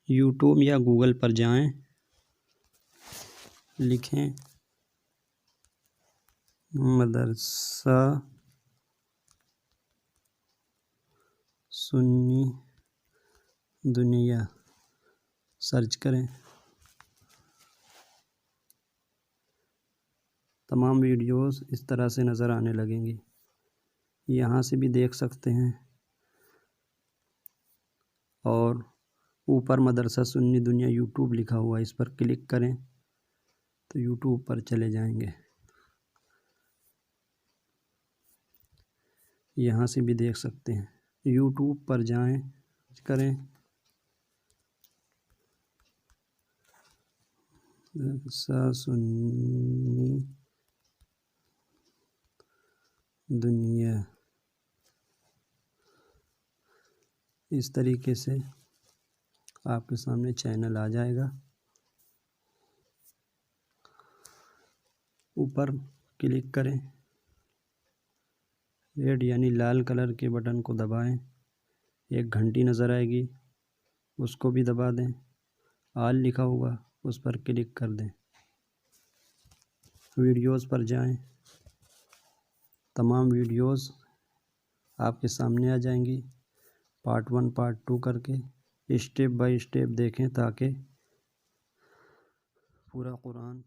YouTube یا Google پر جائیں، لکھیں مدرسہ سنی دنیا، سرچ کریں۔ تمام ویڈیوز اس طرح سے نظر آنے لگیں گی، یہاں سے بھی دیکھ سکتے ہیں، اور اوپر مدرسہ سنی دنیا یوٹیوب لکھا ہوا ہے، اس پر کلک کریں تو یوٹیوب پر چلے جائیں گے، یہاں سے بھی دیکھ سکتے ہیں۔ یوٹیوب پر جائیں، کریں مدرسہ سنی دنیا، اس طریقے سے آپ کے سامنے چینل آ جائے گا۔ اوپر کلک کریں، ریڈ یعنی لال کلر کے بٹن کو دبائیں، ایک گھنٹی نظر آئے گی، اس کو بھی دبا دیں، آل لکھا ہوگا اس پر کلک کر دیں۔ ویڈیوز پر جائیں، تمام ویڈیوز آپ کے سامنے آ جائیں گی، پارٹ 1 پارٹ 2 کر کے اسٹیپ بائی اسٹیپ دیکھیں تاکہ پورا قرآن